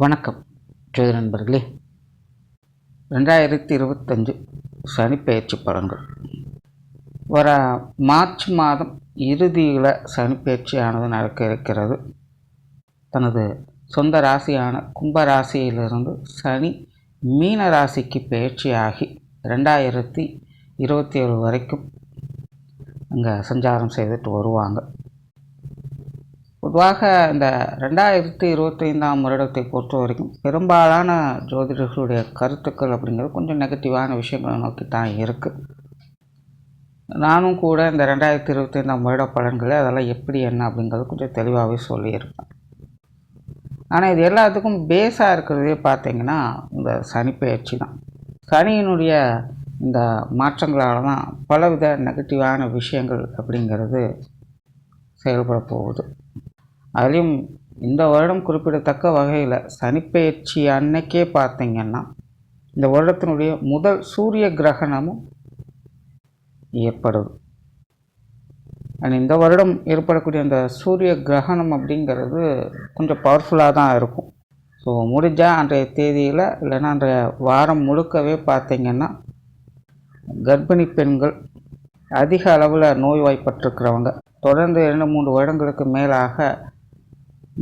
வணக்கம் ஜோதி நண்பர்களே. 2025 சனிப்பெயர்ச்சி பலன்கள். வர மார்ச் மாதம் இறுதியில் சனிப்பெயர்ச்சியானது நடக்க இருக்கிறது. தனது சொந்த ராசியான கும்ப ராசியிலிருந்து சனி மீன ராசிக்கு பயிற்சியாகி 2027 வரைக்கும் அங்கே சஞ்சாரம் செய்துட்டு வருவாங்க. பொதுவாக இந்த 2025ஆம் வருடத்தை பொறுத்த வரைக்கும் பெரும்பாலான ஜோதிடர்களுடைய கருத்துக்கள் அப்படிங்கிறது கொஞ்சம் நெகட்டிவான விஷயங்களை நோக்கி தான் இருக்குது. நானும் கூட இந்த 2025ஆம் வருட பலன்களை அதெல்லாம் எப்படி என்ன அப்படிங்கிறது கொஞ்சம் தெளிவாகவே சொல்லியிருப்பேன். ஆனால் இது எல்லாத்துக்கும் பேஸாக இருக்கிறதே பார்த்திங்கன்னா இந்த சனிப்பெயர்ச்சி தான். சனியினுடைய இந்த மாற்றங்களால் தான் பலவித நெகட்டிவான விஷயங்கள் அப்படிங்கிறது செயல்பட போகுது. அதுலேயும் இந்த வருடம் குறிப்பிடத்தக்க வகையில் சனிப்பெயர்ச்சி அன்னைக்கே பார்த்திங்கன்னா இந்த வருடத்தினுடைய முதல் சூரிய கிரகணமும் ஏற்படுது. இந்த வருடம் ஏற்படக்கூடிய அந்த சூரிய கிரகணம் அப்படிங்கிறது கொஞ்சம் பவர்ஃபுல்லாக தான் இருக்கும். ஸோ முடிஞ்சால் அன்றைய தேதியில் இல்லைன்னா அன்றைய வாரம் முழுக்கவே பார்த்திங்கன்னா கர்ப்பிணி பெண்கள், அதிக அளவில் நோய்வாய்ப்பட்டிருக்கிறவங்க, தொடர்ந்து 2-3 வருடங்களுக்கு மேலாக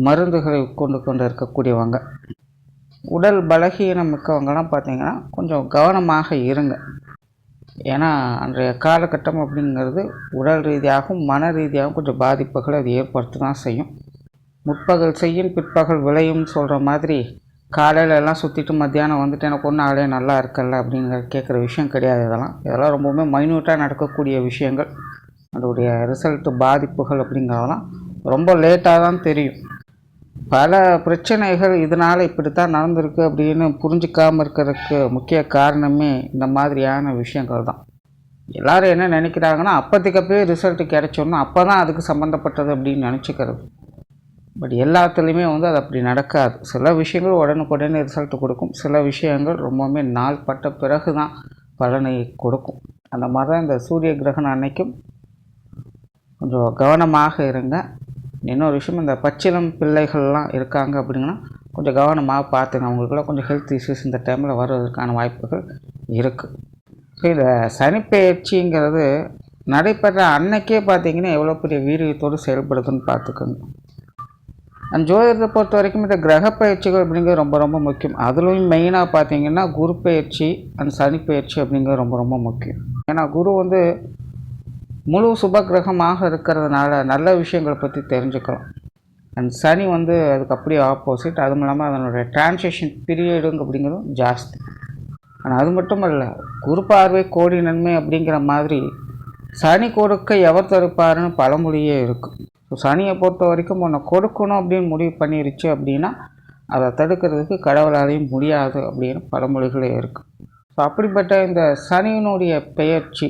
மருந்துகளை கொண்டு இருக்கக்கூடியவங்க, உடல் பலகீனம் மிக்கவங்கலாம் பார்த்திங்கன்னா கொஞ்சம் கவனமாக இருங்க. ஏன்னா அன்றைய காலகட்டம் அப்படிங்கிறது உடல் ரீதியாகவும் மன ரீதியாகவும் கொஞ்சம் பாதிப்புகளை அது ஏற்படுத்த தான் செய்யும். முற்பகல் செய்யும் பிற்பகல் விளையும்னு சொல்கிற மாதிரி காலையில் எல்லாம் சுற்றிட்டு மத்தியானம் வந்துட்டு எனக்கு ஒன்றும் ஆளே நல்லா இருக்கல அப்படிங்கிற கேட்குற விஷயம் கிடையாது. இதெல்லாம் ரொம்பவுமே மைன்யூட்டாக நடக்கக்கூடிய விஷயங்கள். அதோடைய ரிசல்ட்டு பாதிப்புகள் அப்படிங்கிறதெல்லாம் ரொம்ப லேட்டாக தான் தெரியும். பல பிரச்சனைகள் இதனால் இப்படித்தான் நடந்திருக்கு அப்படின்னு புரிஞ்சிக்காமல் இருக்கிறதுக்கு முக்கிய காரணமே இந்த மாதிரியான விஷயங்கள் தான். எல்லோரும் என்ன நினைக்கிறாங்கன்னா அப்போதைக்கப்பே ரிசல்ட்டு கிடைச்சோன்னா அப்போ தான் அதுக்கு சம்மந்தப்பட்டது அப்படின்னு நினச்சிக்கிறது. பட் எல்லாத்துலேயுமே அது அப்படி நடக்காது. சில விஷயங்கள் உடனுக்குடனே ரிசல்ட்டு கொடுக்கும், சில விஷயங்கள் ரொம்பவுமே நாள் பட்ட பிறகு தான் பலனை கொடுக்கும். அந்த மாதிரி தான் இந்த சூரிய கிரகணம் அன்னைக்கும் கொஞ்சம் கவனமாக இருங்க. இன்னொரு விஷயம், இந்த பச்சிளம் பிள்ளைகள்லாம் இருக்காங்க அப்படின்னா கொஞ்சம் கவனமாக பார்த்துங்க. அவங்களுக்குலாம் கொஞ்சம் ஹெல்த் இஷ்யூஸ் இந்த டைமில் வர்றதுக்கான வாய்ப்புகள் இருக்குது. ஸோ இந்த சனிப்பெயர்ச்சிங்கிறது நடைபெற அன்னைக்கே பார்த்திங்கன்னா எவ்வளோ பெரிய வீரியத்தோடு செயல்படுதுன்னு பார்த்துக்கோங்க. அந்த ஜோதிடத்தை பொறுத்த வரைக்கும் இந்த கிரக பயிற்சிகள் அப்படிங்கிறது ரொம்ப ரொம்ப முக்கியம். அதுலேயும் மெயினாக பார்த்திங்கன்னா குரு பயிற்சி அந்த சனிப்பெயர்ச்சி அப்படிங்கிறது ரொம்ப ரொம்ப முக்கியம். ஏன்னா குரு முழு சுப கிரகமாக இருக்கிறதுனால நல்ல விஷயங்களை பற்றி தெரிஞ்சுக்கலாம். அண்ட் சனி அதுக்கு அப்படியே ஆப்போசிட். அதுவும் இல்லாமல் அதனுடைய டிரான்சிஷன் பீரியடுங்க அப்படிங்கிறதும் ஜாஸ்தி. ஆனால் அது மட்டும் இல்லை, குரு பார்வை கோடி நன்மை அப்படிங்கிற மாதிரி சனி கொடுக்க எவர் தடுப்பாருன்னு பழமொழியே இருக்குது. ஸோ சனியை பொறுத்த வரைக்கும் ஒன்று கொடுக்கணும் அப்படின்னு முடிவு பண்ணிருச்சு அப்படின்னா அதை தடுக்கிறதுக்கு கடவுளாலையும் முடியாது அப்படின்னு பழமொழிகளே இருக்குது. ஸோ அப்படிப்பட்ட இந்த சனியினுடைய பெயர்ச்சி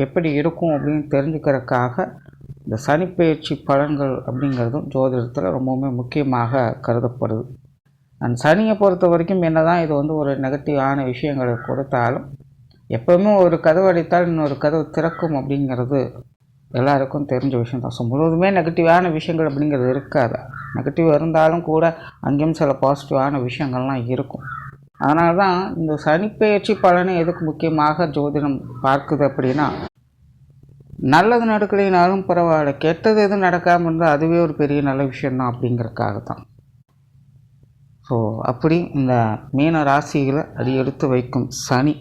எப்படி இருக்கும் அப்படின்னு தெரிஞ்சுக்கிறதுக்காக இந்த சனிப்பெயர்ச்சி பலன்கள் அப்படிங்கிறதும் ஜோதிடத்தில் ரொம்பவுமே முக்கியமாக கருதப்படுது. அந்த சனியை பொறுத்த வரைக்கும் என்ன தான் இது ஒரு நெகட்டிவான விஷயங்களை கொடுத்தாலும் எப்போவுமே ஒரு கதவு அடைத்தால் இன்னொரு கதவு திறக்கும் அப்படிங்கிறது எல்லாருக்கும் தெரிஞ்ச விஷயம் தான். ஸோ முழுவதுமே நெகட்டிவான விஷயங்கள் அப்படிங்கிறது இருக்காது. நெகட்டிவ் இருந்தாலும் கூட அங்கேயும் சில பாசிட்டிவான விஷயங்கள்லாம் இருக்கும். அதனால தான் இந்த சனிப்பெயர்ச்சி பலனை எதுக்கு முக்கியமாக ஜோதிடம் பார்க்குது அப்படின்னா, நல்லது நடக்கலைனாலும் பரவாயில்ல, கெட்டது எதுவும் நடக்காமல் இருந்தால் அதுவே ஒரு பெரிய நல்ல விஷயம்தான் அப்படிங்கிறதுக்காக தான். ஸோ அப்படி இந்த மீன ராசியில் அடி எடுத்து வைக்கும் சனி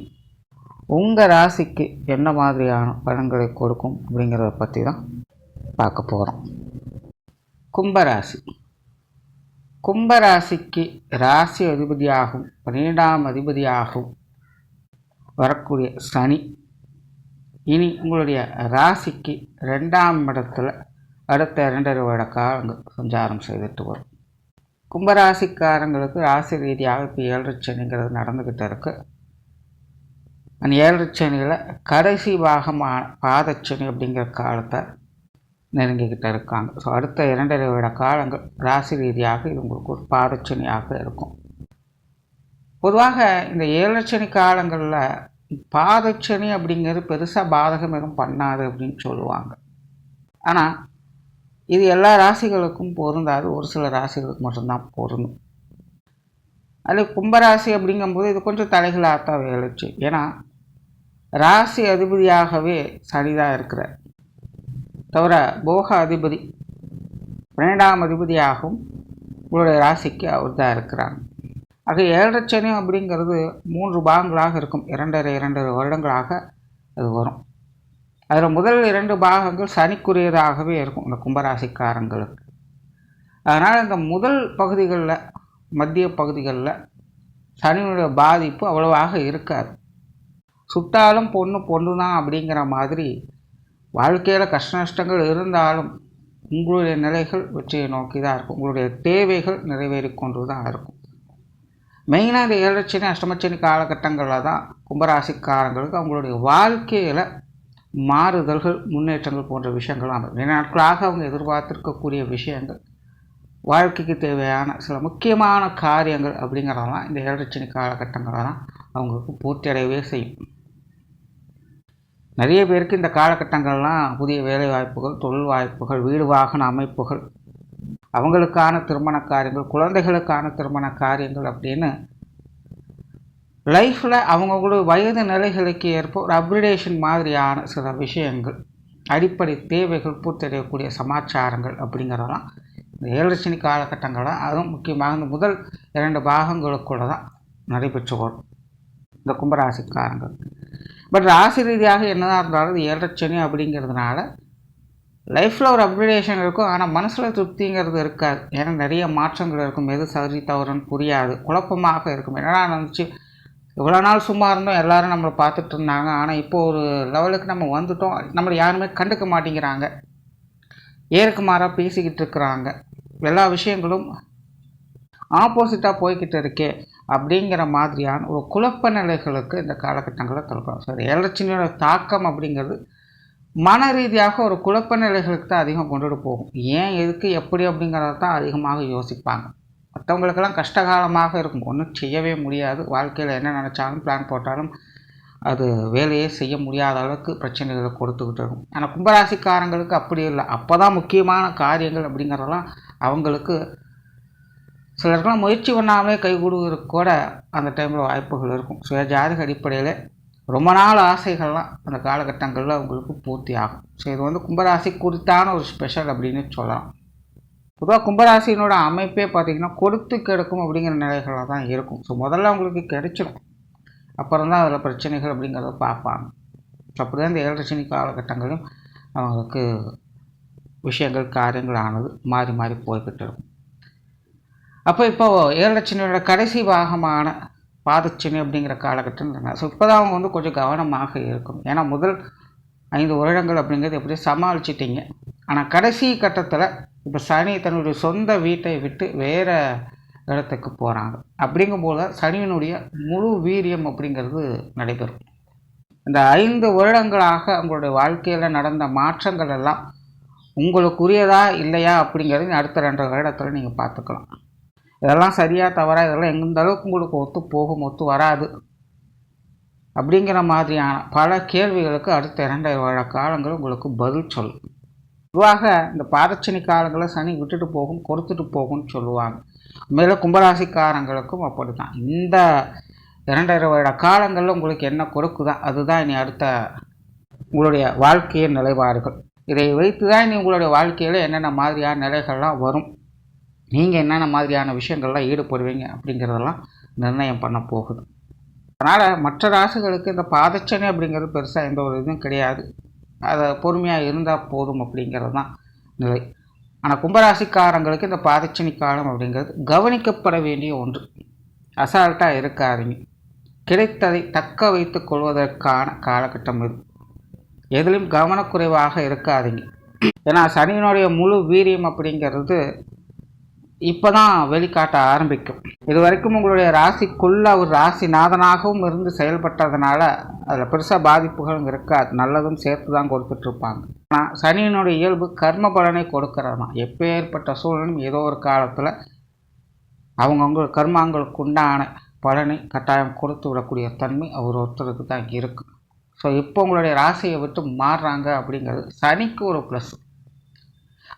உங்கள் ராசிக்கு என்ன மாதிரியான பலன்களை கொடுக்கும் அப்படிங்கிறத பற்றி தான் பார்க்க போகிறோம். கும்பராசி. கும்பராசிக்கு ராசி அதிபதியாகும் 12ஆம் அதிபதியாகும் வரக்கூடிய சனி இனி உங்களுடைய ராசிக்கு 2ஆம் இடத்துல அடுத்த 2.5 வருட காலங்கள் சஞ்சாரம் செய்துட்டு வரும். கும்பராசிக்காரங்களுக்கு ராசி ரீதியாக இப்போ 7 சனிங்கிறது நடந்துக்கிட்டு இருக்குது. அந்த 7 சனியில் கடைசி பாகமான பாதச்சனி அப்படிங்கிற காலத்தை நெருங்கிக்கிட்டு இருக்காங்க. ஸோ அடுத்த 2.5 வருட காலங்கள் ராசி ரீதியாக இது உங்களுக்கு ஒரு பாதச்சனியாக இருக்கும். பொதுவாக இந்த 7 சனி காலங்களில் பாதச்சனி அப்படிங்கிறது பெருசாக பாதகம் எதுவும் பண்ணாது அப்படின்னு சொல்லுவாங்க. ஆனால் இது எல்லா ராசிகளுக்கும் பொருந்தாது, ஒரு சில ராசிகளுக்கு மட்டும்தான் பொருந்தும். அது கும்பராசி அப்படிங்கும்போது இது கொஞ்சம் தலைகளாகத்தான் வேலைச்சு. ஏன்னா ராசி அதிபதியாகவே சனிதான் இருக்கிறார். தவிர போக அதிபதி 12ஆம் அதிபதியாகவும் உங்களுடைய ராசிக்கு அவர் தான் இருக்கிறாங்க. ஆக 7.5 சனி அப்படிங்கிறது 3 பாகங்களாக இருக்கும். 2.5 வருடங்களாக அது வரும். அதில் முதல் 2 பாகங்கள் சனிக்குரியதாகவே இருக்கும் இந்த கும்பராசிக்காரங்களுக்கு. அதனால் இந்த முதல் பகுதிகளில், மத்திய பகுதிகளில் சனியுடைய பாதிப்பு அவ்வளவாக இருக்காது. சுட்டாலும் பொண்ணு தான் அப்படிங்கிற மாதிரி வாழ்க்கையில் கஷ்ட நஷ்டங்கள் இருந்தாலும் உங்களுடைய நிலைகள் வெற்றியை நோக்கி தான் இருக்கும். உங்களுடைய தேவைகள் நிறைவேறி கொண்டு தான் இருக்கும். மெயினாக இந்த 7.5 சனி அஷ்டமச்சனி காலகட்டங்களில் தான் கும்பராசிக்காரங்களுக்கு அவங்களுடைய வாழ்க்கையில் மாறுதல்கள், முன்னேற்றங்கள் போன்ற விஷயங்கள் அமையும். நிறைய நாட்களாக அவங்க எதிர்பார்த்திருக்கக்கூடிய விஷயங்கள், வாழ்க்கைக்கு தேவையான சில முக்கியமான காரியங்கள் அப்படிங்கிறதெல்லாம் இந்த 7.5 சனி காலகட்டங்களில் தான் அவங்களுக்கு பூர்த்தி அடையவே செய்யும். நிறைய பேருக்கு இந்த காலகட்டங்கள்லாம் புதிய வேலை வாய்ப்புகள், தொழில் வாய்ப்புகள், வீடு வாகன அமைப்புகள், அவங்களுக்கான திருமண காரியங்கள், குழந்தைகளுக்கான திருமண காரியங்கள் அப்படின்னு லைஃப்பில் அவங்களுடைய வயது நிலைகளுக்கு ஏற்ப ஒரு அப்கிரேடேஷன் மாதிரியான சில விஷயங்கள், அடிப்படை தேவைகள் பூர்த்தடையக்கூடிய சமாச்சாரங்கள் அப்படிங்கிறதெல்லாம் இந்த 7.5 சனி காலகட்டங்களில், அதுவும் முக்கியமாக இந்த முதல் 2 பாகங்களுக்குள்ள தான் நடைபெற்று வரும் இந்த கும்பராசிக்காரங்கள். பட் ராசி ரீதியாக என்னதான் இருந்தாலும் இது 7.5 சனி அப்படிங்கிறதுனால லைஃப்பில் ஒரு அப்கிரேடேஷன் இருக்கும். ஆனால் மனசில் திருப்திங்கிறது இருக்காது. ஏன்னா நிறைய மாற்றங்கள் இருக்கும். எது சரி தவறுன்னு புரியாது, குழப்பமாக இருக்கும். என்னடா நினச்சி இவ்வளோ நாள் சும்மா இருந்தோம், எல்லோரும் நம்மளை பார்த்துட்டு இருந்தாங்க. ஆனால் இப்போது ஒரு லெவலுக்கு நம்ம வந்துட்டோம், நம்மளை யாருமே கண்டுக்க மாட்டேங்கிறாங்க, ஏருக்கு மாறாக பேசிக்கிட்டு இருக்கிறாங்க, எல்லா விஷயங்களும் ஆப்போசிட்டாக போய்கிட்டு இருக்கே அப்படிங்கிற மாதிரியான ஒரு குழப்ப நிலைகளுக்கு இந்த காலகட்டங்களில் தள்ளப்படும். ஸோ 7.5 சனியோட தாக்கம் அப்படிங்கிறது மன ரீதியாக ஒரு குழப்ப நிலைகளுக்கு தான் அதிகம் கொண்டுட்டு போகும். ஏன், எதுக்கு, எப்படி அப்படிங்கிறத தான் அதிகமாக யோசிப்பாங்க. மற்றவங்களுக்கெல்லாம் கஷ்டகாலமாக இருக்கும், ஒன்றும் செய்யவே முடியாது, வாழ்க்கையில் என்ன நினச்சாலும் பிளான் போட்டாலும் அது வேலையே செய்ய முடியாத அளவுக்கு பிரச்சனைகளை கொடுத்துக்கிட்டு இருக்கும். ஆனால் கும்பராசிக்காரங்களுக்கு அப்படி இல்லை. அப்போ தான் முக்கியமான காரியங்கள் அப்படிங்கிறதெல்லாம் அவங்களுக்கு சிலருக்கெல்லாம் முயற்சி பண்ணாமலே கைகூடுவதற்கு கூட அந்த டைமில் வாய்ப்புகள் இருக்கும். சுயஜாதக அடிப்படையில் ரொம்ப நாள் ஆசைகள்லாம் அந்த காலகட்டங்களில் அவங்களுக்கு பூர்த்தி ஆகும். ஸோ இது வந்து கும்பராசி குறித்தான ஒரு ஸ்பெஷல் அப்படின்னு சொல்லலாம். பொதுவாக கும்பராசினோட அமைப்பே பார்த்திங்கன்னா கொடுத்து கெடுக்கும் அப்படிங்கிற நிலைகளாக தான் இருக்கும். ஸோ முதல்ல அவங்களுக்கு கிடைச்சிடும், அப்புறம் தான் அதில் பிரச்சனைகள் அப்படிங்கிறத பார்ப்பாங்க. ஸோ அப்படி தான் இந்த 7.5 சனி காலகட்டங்களிலும் அவங்களுக்கு விஷயங்கள், காரியங்கள் ஆனது மாறி மாறி போய்கிட்டு இருக்கும். அப்போ இப்போது 7.5 சனியோட கடைசி பாகமான பாதச்சனி அப்படிங்கிற காலகட்டம். ஸோ இப்போ தான் அவங்க வந்து கொஞ்சம் கவனமாக இருக்கும். ஏன்னா முதல் 5 வருடங்கள் அப்படிங்கிறது எப்படி சமாளிச்சிட்டிங்க. ஆனால் கடைசி கட்டத்தில் இப்போ சனி தன்னுடைய சொந்த வீட்டை விட்டு வேறு இடத்துக்கு போகிறாங்க. அப்படிங்கும்போது சனியினுடைய முழு வீரியம் அப்படிங்கிறது நடைபெறும். இந்த 5 வருடங்களாக உங்களுடைய வாழ்க்கையில் நடந்த மாற்றங்கள் எல்லாம் உங்களுக்குரியதா இல்லையா அப்படிங்கிறது அடுத்த 2 வருடத்தில் நீங்கள் பார்த்துக்கலாம். இதெல்லாம் சரியாக தவறா, இதெல்லாம் எந்த அளவுக்கு உங்களுக்கு ஒத்து போகும், ஒத்து வராது அப்படிங்கிற மாதிரியான பல கேள்விகளுக்கு அடுத்த 2 வருட காலங்கள் உங்களுக்கு பதில் சொல்லும். பொதுவாக இந்த பாதச்சனி காலங்களில் சனி விட்டுட்டு போகும், கொடுத்துட்டு போகும்னு சொல்லுவாங்க. மேலே கும்பராசிக்காரங்களுக்கும் அப்படி தான். இந்த 2 வருட காலங்களில் உங்களுக்கு என்ன கொடுக்குதா அதுதான் இனி அடுத்த உங்களுடைய வாழ்க்கையின் நிலைப்பாடுகள். இதை வைத்து தான் இனி உங்களுடைய வாழ்க்கையில் என்னென்ன மாதிரியான நிலைகள்லாம் வரும், நீங்கள் என்னென்ன மாதிரியான விஷயங்கள்லாம் ஈடுபடுவீங்க அப்படிங்கிறதெல்லாம் நிர்ணயம் பண்ண போகுது. அதனால் மற்ற ராசிகளுக்கு இந்த பாதச்சனி அப்படிங்கிறது பெருசாக எந்த ஒரு இதுவும் கிடையாது, அதை பொறுமையாக இருந்தால் போதும் அப்படிங்கிறது தான் நிலை. ஆனால் கும்பராசிக்காரங்களுக்கு இந்த பாதச்சனி காலம் அப்படிங்கிறது கவனிக்கப்பட வேண்டிய ஒன்று. அசால்ட்டாக இருக்காதீங்க, கிடைத்ததை தக்க வைத்து கொள்வதற்கான காலகட்டம் இது. எதிலும் கவனக்குறைவாக இருக்காதீங்க. ஏன்னா சனியினுடைய முழு வீரியம் அப்படிங்கிறது இப்போ தான் வெளிக்காட்ட ஆரம்பிக்கும். இது வரைக்கும் உங்களுடைய ராசிக்குள்ளே ஒரு ராசிநாதனாகவும் இருந்து செயல்பட்டதுனால அதில் பெருசாக பாதிப்புகளும் இருக்காது, நல்லதும் சேர்த்து தான் கொடுத்துட்ருப்பாங்க. ஆனால் சனியினுடைய இயல்பு கர்ம பலனை கொடுக்கறது தான். எப்போ ஏற்பட்ட சூழலும் ஏதோ ஒரு காலத்தில் அவங்கவுங்க கர்மாங்களுக்கு உண்டான பலனை கட்டாயம் கொடுத்து விடக்கூடிய தன்மை அவர் ஒருத்தருக்கு தான் இருக்குது. ஸோ இப்போ உங்களுடைய ராசியை விட்டு மாறுறாங்க அப்படிங்கிறது சனிக்கு ஒரு ப்ளஸ்.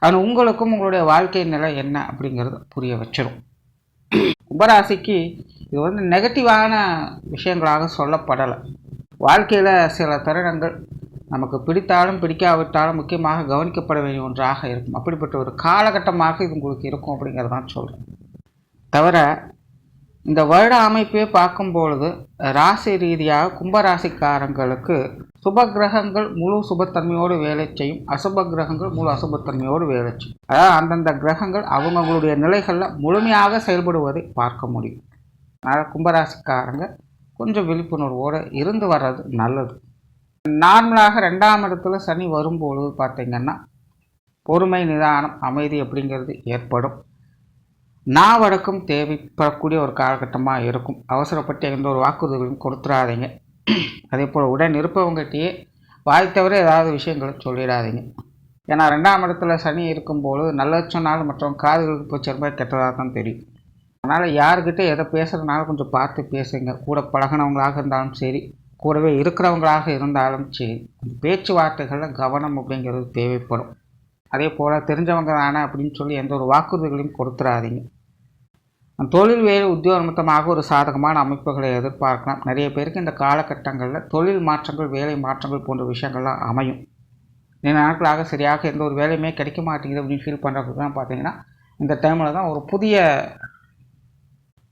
அது உங்களுக்கும் உங்களுடைய வாழ்க்கை நிலை என்ன அப்படிங்கிறது புரிய வச்சிடும். கும்பராசிக்கு இது வந்து நெகட்டிவான விஷயங்களாக சொல்லப்படலை. வாழ்க்கையில் சில தருணங்கள் நமக்கு பிடித்தாலும் பிடிக்காவிட்டாலும் முக்கியமாக கவனிக்கப்பட வேண்டிய ஒன்றாக இருக்கும். அப்படிப்பட்ட ஒரு காலகட்டமாக இது உங்களுக்கு இருக்கும் அப்படிங்கிறதான் சொல்கிறேன். தவிர இந்த வருட அமைப்பே பார்க்கும்பொழுது ராசி ரீதியாக கும்பராசிக்காரங்களுக்கு சுப கிரகங்கள் முழு சுபத்தன்மையோடு வேலை செய்யும், அசுப கிரகங்கள் முழு அசுபத்தன்மையோடு வேலை செய்யும். அதாவது அந்தந்த கிரகங்கள் அவங்களுடைய நிலைகளில் முழுமையாக செயல்படுவதை பார்க்க முடியும். அதனால் கும்பராசிக்காரங்க கொஞ்சம் விழிப்புணர்வோடு இருந்து வர்றது நல்லது. நார்மலாக 2ஆம் இடத்துல சனி வரும்பொழுது பார்த்திங்கன்னா பொறுமை, நிதானம், அமைதி அப்படிங்கிறது ஏற்படும். நாவடக்கம் தேவைப்படக்கூடிய ஒரு காலகட்டமாக இருக்கும். அவசரப்பட்டு எந்த ஒரு வாக்குறுதிகளையும் கொடுத்துடாதீங்க. அதே போல் உடன் இருப்பவங்ககிட்டயே வாய் தவிர ஏதாவது விஷயங்களை சொல்லிடாதீங்க. ஏன்னா 2ஆம் இடத்துல சனி இருக்கும்போது நல்லது சொன்னாலும் மற்றவங்க காதுகளுக்கு போய் ரொம்ப கெட்டதாக தான் தெரியும். அதனால் யாருக்கிட்ட எதை பேசுகிறதுனால கொஞ்சம் பார்த்து பேசுங்க. கூட பழகினவங்களாக இருந்தாலும் சரி, கூடவே இருக்கிறவங்களாக இருந்தாலும் சரி, பேச்சுவார்த்தைகளில் கவனம் அப்படிங்கிறது தேவைப்படும். அதே போல் தெரிஞ்சவங்க தானே அப்படின்னு சொல்லி எந்த ஒரு வாக்குறுதிகளையும் கொடுத்துடாதீங்க. தொழில் வேலை உத்தியோக நிமித்தமாக ஒரு சாதகமான அமைப்புகளை எதிர்பார்க்கலாம். நிறைய பேருக்கு இந்த காலகட்டங்களில் தொழில் மாற்றங்கள், வேலை மாற்றங்கள் போன்ற விஷயங்கள்லாம் அமையும். நீண்ட நாட்களாக சரியாக எந்த ஒரு வேலையுமே கிடைக்க மாட்டேங்குது அப்படின்னு ஃபீல் பண்ணுறதுக்கு தான் பார்த்தீங்கன்னா இந்த டைமில் தான் ஒரு புதிய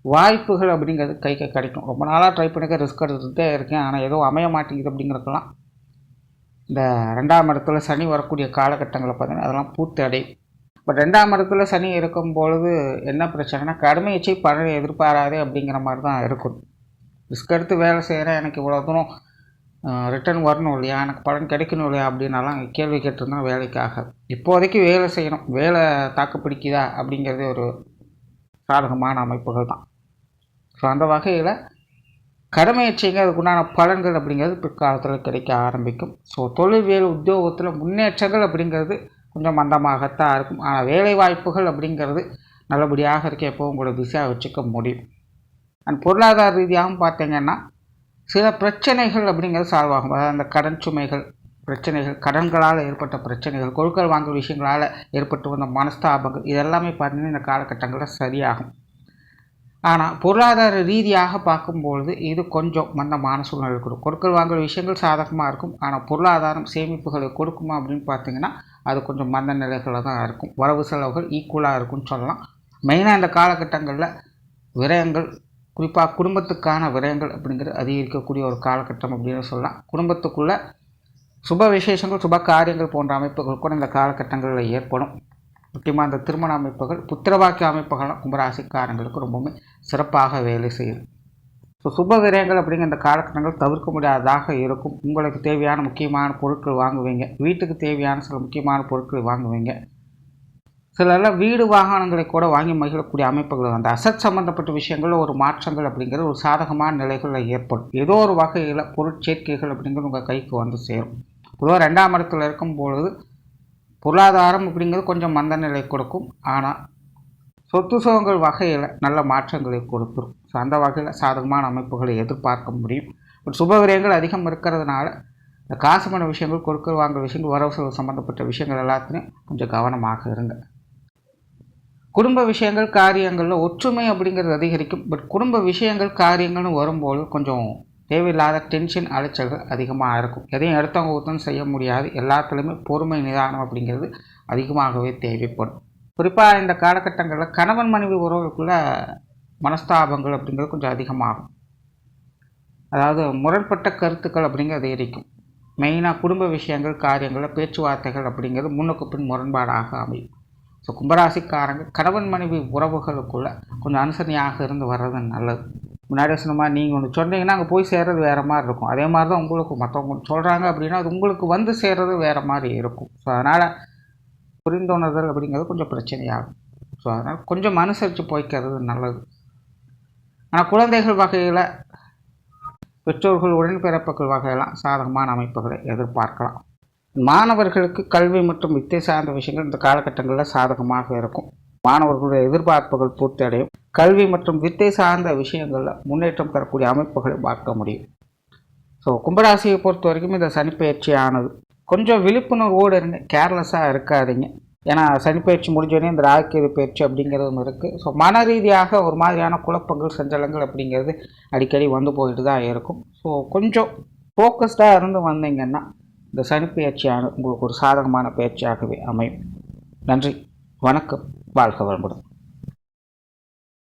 வாய்ப்புகள் அப்படிங்கிறது கைக்கு கிடைக்கும். ரொம்ப நாளாக ட்ரை பண்ணிக்க ரிஸ்க் எடுத்துகிட்டே இருக்கேன், ஆனால் எதுவும் அமைய மாட்டேங்குது அப்படிங்கிறதுலாம் இந்த 2ஆம் இடத்துல சனி வரக்கூடிய காலகட்டங்களில் பார்த்திங்கன்னா அதெல்லாம் பூர்த்தி அடையும். பட் 2ஆம் இடத்துல சனி இருக்கும் பொழுது என்ன பிரச்சனைனா கடுமை எச்சை பலனை எதிர்பாராதே அப்படிங்கிற மாதிரி தான் இருக்கும். ரிஸ்க் எடுத்து வேலை செய்கிறேன், எனக்கு இவ்வளோ தூரம் ரிட்டர்ன் வரணும் இல்லையா, எனக்கு பலன் கிடைக்கணும் இல்லையா அப்படின்னாலாம் கேள்வி கேட்டிருந்தோம் வேலைக்காக. இப்போதைக்கு வேலை செய்யணும், வேலை தாக்கு பிடிக்குதா அப்படிங்கிறதே ஒரு சாதகமான அமைப்புகள் தான். ஸோ அந்த வகையில் கடமை செய்யுங்க, அதுக்குண்டான பலன்கள் அப்படிங்கிறது பிற்காலத்தில் கிடைக்க ஆரம்பிக்கும். ஸோ தொழில் வேலை உத்தியோகத்தில் முன்னேற்றங்கள் அப்படிங்கிறது கொஞ்சம் மந்தமாகத்தான் இருக்கும். ஆனால் வேலை வாய்ப்புகள் அப்படிங்கிறது நல்லபடியாக இருக்க எப்போவும் கூட பிஸியாக வச்சுக்க முடியும். அண்ட் பொருளாதார ரீதியாகவும் பார்த்திங்கன்னா சில பிரச்சனைகள் அப்படிங்கிறது சால்வ் ஆகும். அதாவது அந்த கடன் சுமைகள் பிரச்சனைகள், கடன்களால் ஏற்பட்ட பிரச்சனைகள், கொடுக்கல் வாங்கல் விஷயங்களால் ஏற்பட்டு வந்த மனஸ்தாபங்கள் இதெல்லாமே பார்த்திங்கன்னா இந்த காலகட்டங்களில் சரியாகும். ஆனால் பொருளாதார ரீதியாக பார்க்கும்பொழுது இது கொஞ்சம் மந்தமான சூழ்நிலை இருக்கும். கொடுக்கல் வாங்கல் விஷயங்கள் சாதகமாக இருக்கும், ஆனால் பொருளாதாரம் சேமிப்புகளை கொடுக்குமா அப்படின்னு பார்த்திங்கன்னா அது கொஞ்சம் மந்த நிலைகளில் தான் இருக்கும். வரவு செலவுகள் ஈக்குவலாக இருக்கும்னு சொல்லலாம். மெயினாக இந்த காலகட்டங்களில் விரயங்கள், குறிப்பாக குடும்பத்துக்கான விரயங்கள் அப்படிங்கிறது அதிகரிக்கக்கூடிய ஒரு காலகட்டம் அப்படின்னு சொல்லலாம். குடும்பத்துக்குள்ளே சுப விசேஷங்கள், சுப காரியங்கள் போன்ற அமைப்புகள் கூட இந்த காலகட்டங்களில் ஏற்படும். முக்கியமாக இந்த திருமண அமைப்புகள், புத்திரவாக்கிய அமைப்புகள்லாம் கும்பராசிக்காரங்களுக்கு ரொம்பவுமே சிறப்பாக வேலை செய்யும். ஸோ சுப விரயங்கள் அப்படிங்கிற இந்த காலகட்டங்கள் தவிர்க்க முடியாததாக இருக்கும். உங்களுக்கு தேவையான முக்கியமான பொருட்கள் வாங்குவீங்க, வீட்டுக்கு தேவையான சில முக்கியமான பொருட்கள் வாங்குவீங்க. சிலரெல்லாம் வீடு வாகனங்களை கூட வாங்கி மகிழக்கூடிய அமைப்புகள், அந்த அசட் சம்மந்தப்பட்ட விஷயங்களில் ஒரு மாற்றங்கள் அப்படிங்கிறது ஒரு சாதகமான நிலைகளில் ஏற்படும். ஏதோ ஒரு வகையில் பொருட்சேர்க்கைகள் அப்படிங்கிறது உங்கள் கைக்கு வந்து சேரும். பொதுவாக 2ஆம் இடத்துல இருக்கும் பொழுது பொருளாதாரம் அப்படிங்கிறது கொஞ்சம் மந்த நிலை கொடுக்கும், ஆனால் சொத்து சுகங்கள் வகையில் நல்ல மாற்றங்களை கொடுத்துரும். ஸோ அந்த வகையில் சாதகமான அமைப்புகளை எதிர்பார்க்க முடியும். பட் சுபவிரயங்கள் அதிகம் இருக்கிறதுனால இந்த காசு பண விஷயங்கள், கொடுக்கல் வாங்கல் விஷயங்கள், வரவு செலவு சம்மந்தப்பட்ட விஷயங்கள் எல்லாத்துலேயும் கொஞ்சம் கவனமாக இருங்க. குடும்ப விஷயங்கள், காரியங்களில் ஒற்றுமை அப்படிங்கிறது அதிகரிக்கும். பட் குடும்ப விஷயங்கள், காரியங்கள்னு வரும்போது கொஞ்சம் தேவையில்லாத டென்ஷன், அலைச்சல்கள் அதிகமாக இருக்கும். எதையும் எடுத்தவங்க ஒருத்தம் செய்ய முடியாது. எல்லாத்துலேயுமே பொறுமை, நிதானம் அப்படிங்கிறது அதிகமாகவே தேவைப்படும். குறிப்பாக இந்த காலகட்டங்களில் கணவன் மனைவி உறவுக்குள்ள மனஸ்தாபங்கள் அப்படிங்கிறது கொஞ்சம் அதிகமாகும். அதாவது முரண்பட்ட கருத்துக்கள் அப்படிங்கிறது அதிகரிக்கும். மெயினாக குடும்ப விஷயங்கள், காரியங்களில் பேச்சுவார்த்தைகள் அப்படிங்கிறது முன்னுக்கு பின் முரண்பாடாக அமையும். ஸோ கும்பராசிக்காரங்க கணவன் மனைவி உறவுகளுக்குள்ளே கொஞ்சம் அனுசரணையாக இருந்து வர்றது நல்லது. முன்னாடியே சொன்ன மாதிரி நீங்கள் ஒன்று சொன்னீங்கன்னா அங்கே போய் சேர்றது வேறு மாதிரி இருக்கும். அதே மாதிரி தான் உங்களுக்கு மற்றவங்க சொல்கிறாங்க அப்படின்னா அது உங்களுக்கு வந்து சேர்றது வேறு மாதிரி இருக்கும். ஸோ அதனால் புரிந்துணர்தல் அப்படிங்கிறது கொஞ்சம் பிரச்சனையாகும். ஸோ அதனால் கொஞ்சம் அனுசரித்து போய்க்கிறது நல்லது. ஆனால் குழந்தைகள் வகையில் பெற்றோர்கள், உடன்பிறப்புகள் வகையெல்லாம் சாதகமான அமைப்புகளை எதிர்பார்க்கலாம். மாணவர்களுக்கு கல்வி மற்றும் வித்தை சார்ந்த விஷயங்கள் இந்த காலகட்டங்களில் சாதகமாக இருக்கும். மாணவர்களுடைய எதிர்பார்ப்புகள் பூர்த்தி அடையும். கல்வி மற்றும் வித்தை சார்ந்த விஷயங்களில் முன்னேற்றம் தரக்கூடிய அமைப்புகளை பார்க்க முடியும். ஸோ கும்பராசியை பொறுத்த வரைக்கும் இந்த சனிப்பெயர்ச்சியானது கொஞ்சம் விழிப்புணர்வோடு இருங்க, கேர்லெஸ்ஸாக இருக்காதீங்க. ஏன்னா சனிப்பயிற்சி முடிஞ்சோடனே இந்த ராகுகேது பயிற்சி அப்படிங்கிறதும் இருக்குது. ஸோ மன ரீதியாக ஒரு மாதிரியான குழப்பங்கள் சஞ்சலங்கள் அப்படிங்கிறது அடிக்கடி வந்து போயிட்டு தான் இருக்கும். ஸோ கொஞ்சம் ஃபோக்கஸ்டாக இருந்து வந்தீங்கன்னா இந்த சனிப்பயிற்சியான உங்களுக்கு ஒரு சாதகமான பயிற்சியாகவே அமையும். நன்றி, வணக்கம், வாழ்க வளமுடன்.